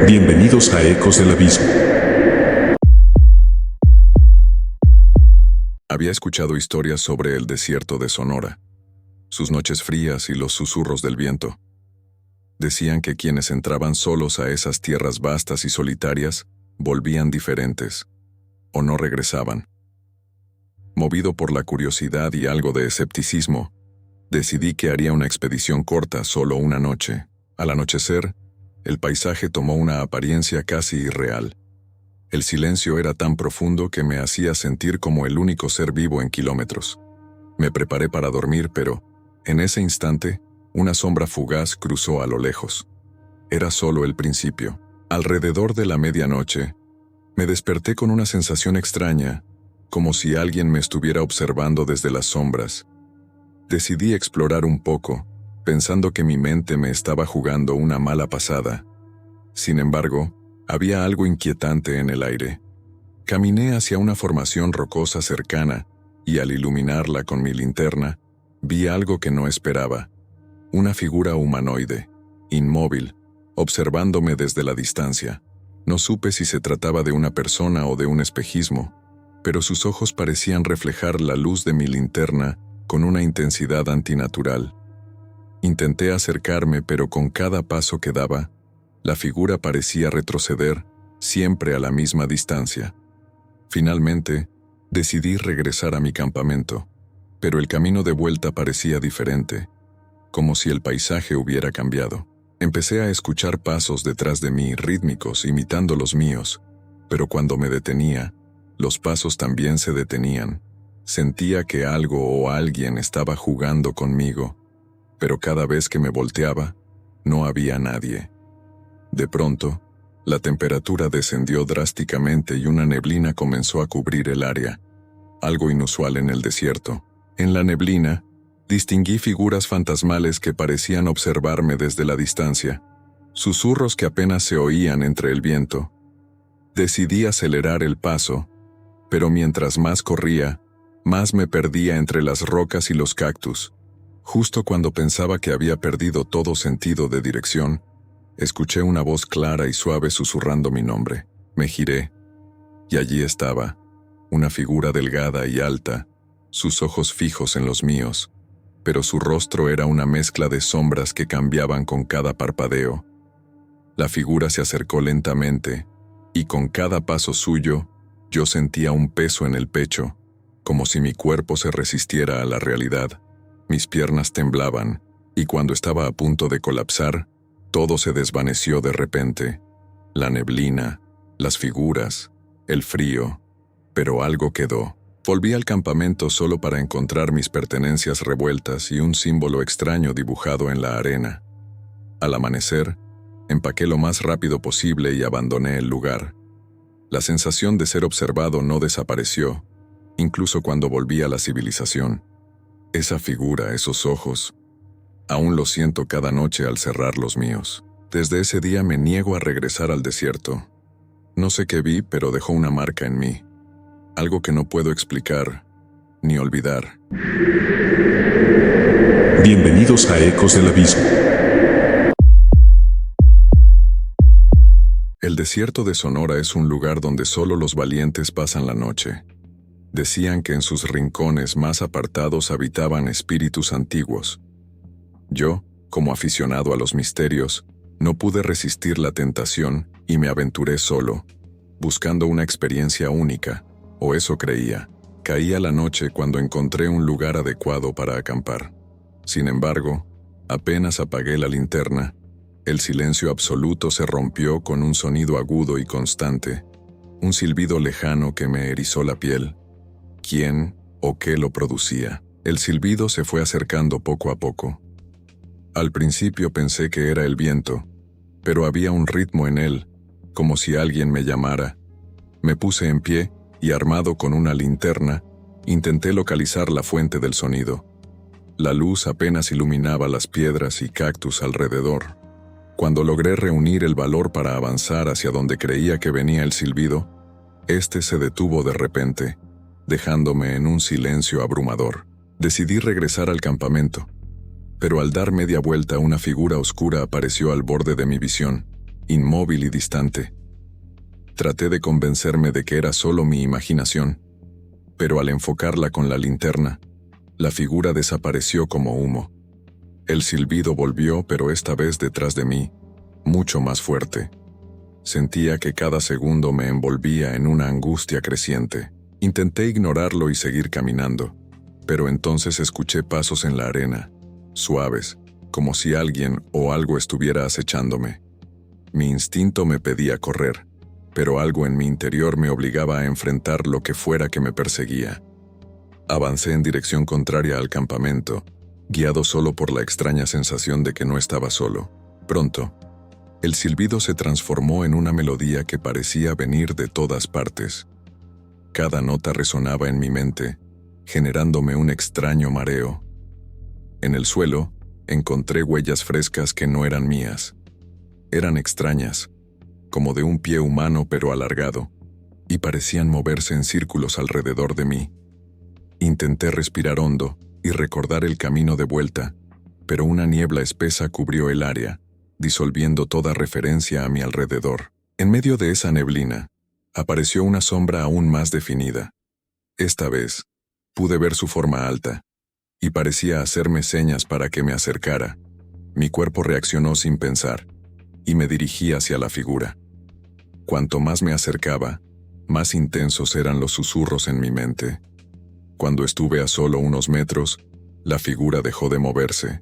Bienvenidos a Ecos del Abismo. Había escuchado historias sobre el desierto de Sonora, sus noches frías y los susurros del viento. Decían que quienes entraban solos a esas tierras vastas y solitarias volvían diferentes, o no regresaban. Movido por la curiosidad y algo de escepticismo, decidí que haría una expedición corta, solo una noche. Al anochecer, el paisaje tomó una apariencia casi irreal. El silencio era tan profundo que me hacía sentir como el único ser vivo en kilómetros. Me preparé para dormir, pero, en ese instante, una sombra fugaz cruzó a lo lejos. Era solo el principio. Alrededor de la medianoche, me desperté con una sensación extraña, como si alguien me estuviera observando desde las sombras. Decidí explorar un poco, pensando que mi mente me estaba jugando una mala pasada. Sin embargo, había algo inquietante en el aire. Caminé hacia una formación rocosa cercana, y al iluminarla con mi linterna, vi algo que no esperaba. Una figura humanoide, inmóvil, observándome desde la distancia. No supe si se trataba de una persona o de un espejismo, pero sus ojos parecían reflejar la luz de mi linterna con una intensidad antinatural. Intenté acercarme, pero con cada paso que daba, la figura parecía retroceder, siempre a la misma distancia. Finalmente, decidí regresar a mi campamento, pero el camino de vuelta parecía diferente, como si el paisaje hubiera cambiado. Empecé a escuchar pasos detrás de mí, rítmicos, imitando los míos, pero cuando me detenía, los pasos también se detenían. Sentía que algo o alguien estaba jugando conmigo, pero cada vez que me volteaba, no había nadie. De pronto, la temperatura descendió drásticamente y una neblina comenzó a cubrir el área, algo inusual en el desierto. En la neblina, distinguí figuras fantasmales que parecían observarme desde la distancia, susurros que apenas se oían entre el viento. Decidí acelerar el paso, pero mientras más corría, más me perdía entre las rocas y los cactus. Justo cuando pensaba que había perdido todo sentido de dirección, escuché una voz clara y suave susurrando mi nombre. Me giré, y allí estaba, una figura delgada y alta, sus ojos fijos en los míos, pero su rostro era una mezcla de sombras que cambiaban con cada parpadeo. La figura se acercó lentamente, y con cada paso suyo, yo sentía un peso en el pecho, como si mi cuerpo se resistiera a la realidad. Mis piernas temblaban, y cuando estaba a punto de colapsar, todo se desvaneció de repente. La neblina, las figuras, el frío, pero algo quedó. Volví al campamento solo para encontrar mis pertenencias revueltas y un símbolo extraño dibujado en la arena. Al amanecer, empaqué lo más rápido posible y abandoné el lugar. La sensación de ser observado no desapareció, incluso cuando volví a la civilización. Esa figura, esos ojos, aún lo siento cada noche al cerrar los míos. Desde ese día me niego a regresar al desierto. No sé qué vi, pero dejó una marca en mí. Algo que no puedo explicar, ni olvidar. Bienvenidos a Ecos del Abismo. El desierto de Sonora es un lugar donde solo los valientes pasan la noche. Decían que en sus rincones más apartados habitaban espíritus antiguos. Yo, como aficionado a los misterios, no pude resistir la tentación y me aventuré solo, buscando una experiencia única, o eso creía. Caía la noche cuando encontré un lugar adecuado para acampar. Sin embargo, apenas apagué la linterna, el silencio absoluto se rompió con un sonido agudo y constante, un silbido lejano que me erizó la piel. ¿Quién o qué lo producía? El silbido se fue acercando poco a poco. Al principio pensé que era el viento, pero había un ritmo en él, como si alguien me llamara. Me puse en pie y, armado con una linterna, intenté localizar la fuente del sonido. La luz apenas iluminaba las piedras y cactus alrededor. Cuando logré reunir el valor para avanzar hacia donde creía que venía el silbido, este se detuvo de repente, dejándome en un silencio abrumador. Decidí regresar al campamento. Pero al dar media vuelta una figura oscura apareció al borde de mi visión, inmóvil y distante. Traté de convencerme de que era solo mi imaginación, pero al enfocarla con la linterna, la figura desapareció como humo. El silbido volvió, pero esta vez detrás de mí, mucho más fuerte. Sentía que cada segundo me envolvía en una angustia creciente. Intenté ignorarlo y seguir caminando, pero entonces escuché pasos en la arena, suaves, como si alguien o algo estuviera acechándome. Mi instinto me pedía correr, pero algo en mi interior me obligaba a enfrentar lo que fuera que me perseguía. Avancé en dirección contraria al campamento, guiado solo por la extraña sensación de que no estaba solo. Pronto, el silbido se transformó en una melodía que parecía venir de todas partes. Cada nota resonaba en mi mente, generándome un extraño mareo. En el suelo, encontré huellas frescas que no eran mías. Eran extrañas, como de un pie humano pero alargado, y parecían moverse en círculos alrededor de mí. Intenté respirar hondo y recordar el camino de vuelta, pero una niebla espesa cubrió el área, disolviendo toda referencia a mi alrededor. En medio de esa neblina, apareció una sombra aún más definida. Esta vez, pude ver su forma alta, y parecía hacerme señas para que me acercara. Mi cuerpo reaccionó sin pensar, y me dirigí hacia la figura. Cuanto más me acercaba, más intensos eran los susurros en mi mente. Cuando estuve a solo unos metros, la figura dejó de moverse.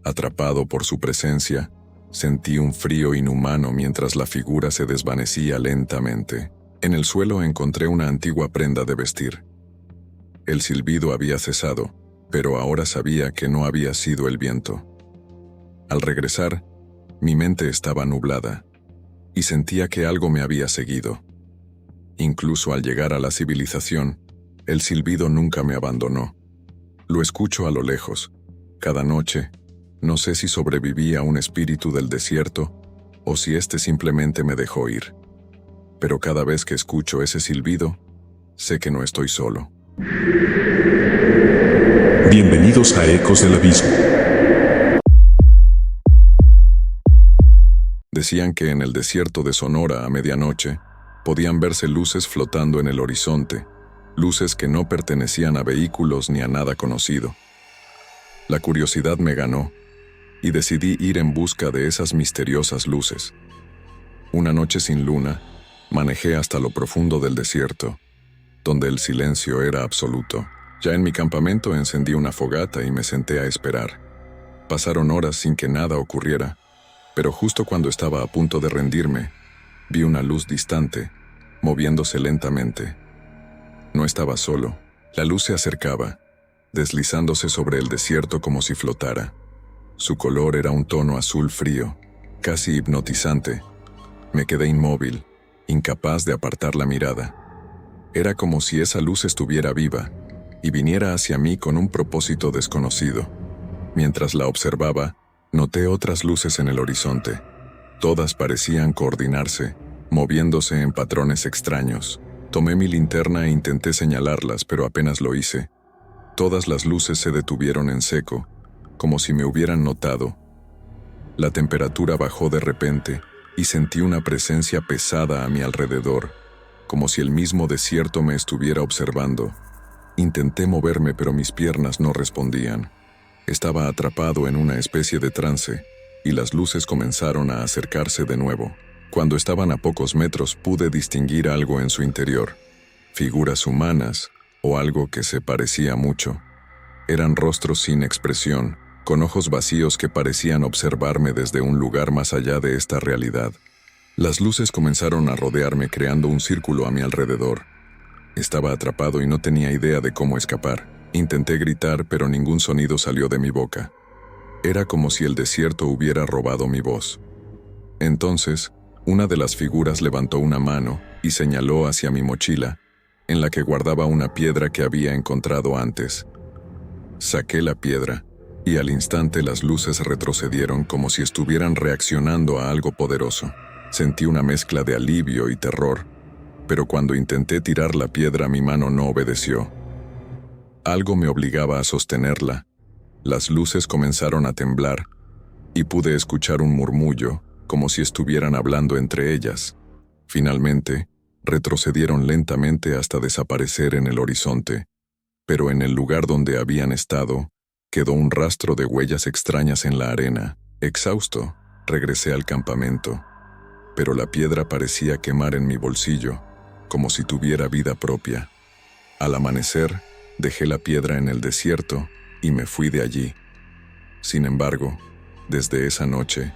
Atrapado por su presencia, sentí un frío inhumano mientras la figura se desvanecía lentamente. En el suelo encontré una antigua prenda de vestir. El silbido había cesado, pero ahora sabía que no había sido el viento. Al regresar, mi mente estaba nublada, y sentía que algo me había seguido. Incluso al llegar a la civilización, el silbido nunca me abandonó. Lo escucho a lo lejos, cada noche. No sé si sobreviví a un espíritu del desierto, o si este simplemente me dejó ir. Pero cada vez que escucho ese silbido, sé que no estoy solo. Bienvenidos a Ecos del Abismo. Decían que en el desierto de Sonora a medianoche podían verse luces flotando en el horizonte, luces que no pertenecían a vehículos ni a nada conocido. La curiosidad me ganó y decidí ir en busca de esas misteriosas luces. Una noche sin luna, manejé hasta lo profundo del desierto, donde el silencio era absoluto. Ya en mi campamento encendí una fogata y me senté a esperar. Pasaron horas sin que nada ocurriera, pero justo cuando estaba a punto de rendirme, vi una luz distante, moviéndose lentamente. No estaba solo. La luz se acercaba, deslizándose sobre el desierto como si flotara. Su color era un tono azul frío, casi hipnotizante. Me quedé inmóvil, incapaz de apartar la mirada. Era como si esa luz estuviera viva y viniera hacia mí con un propósito desconocido. Mientras la observaba, noté otras luces en el horizonte. Todas parecían coordinarse, moviéndose en patrones extraños. Tomé mi linterna e intenté señalarlas, pero apenas lo hice. Todas las luces se detuvieron en seco, como si me hubieran notado. La temperatura bajó de repente y sentí una presencia pesada a mi alrededor, como si el mismo desierto me estuviera observando. Intenté moverme, pero mis piernas no respondían. Estaba atrapado en una especie de trance, y las luces comenzaron a acercarse de nuevo. Cuando estaban a pocos metros pude distinguir algo en su interior. Figuras humanas, o algo que se parecía mucho. Eran rostros sin expresión, con ojos vacíos que parecían observarme desde un lugar más allá de esta realidad. Las luces comenzaron a rodearme creando un círculo a mi alrededor. Estaba atrapado y no tenía idea de cómo escapar. Intenté gritar, pero ningún sonido salió de mi boca. Era como si el desierto hubiera robado mi voz. Entonces, una de las figuras levantó una mano y señaló hacia mi mochila, en la que guardaba una piedra que había encontrado antes. Saqué la piedra, y al instante las luces retrocedieron como si estuvieran reaccionando a algo poderoso. Sentí una mezcla de alivio y terror, pero cuando intenté tirar la piedra mi mano no obedeció. Algo me obligaba a sostenerla. Las luces comenzaron a temblar y pude escuchar un murmullo, como si estuvieran hablando entre ellas. Finalmente, retrocedieron lentamente hasta desaparecer en el horizonte, pero en el lugar donde habían estado, quedó un rastro de huellas extrañas en la arena. Exhausto, regresé al campamento, pero la piedra parecía quemar en mi bolsillo, como si tuviera vida propia. Al amanecer, dejé la piedra en el desierto y me fui de allí. Sin embargo, desde esa noche,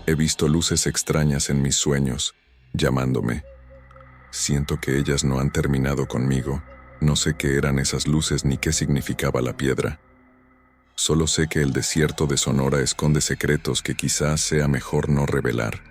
he visto luces extrañas en mis sueños, llamándome. Siento que ellas no han terminado conmigo. No sé qué eran esas luces ni qué significaba la piedra. Solo sé que el desierto de Sonora esconde secretos que quizás sea mejor no revelar.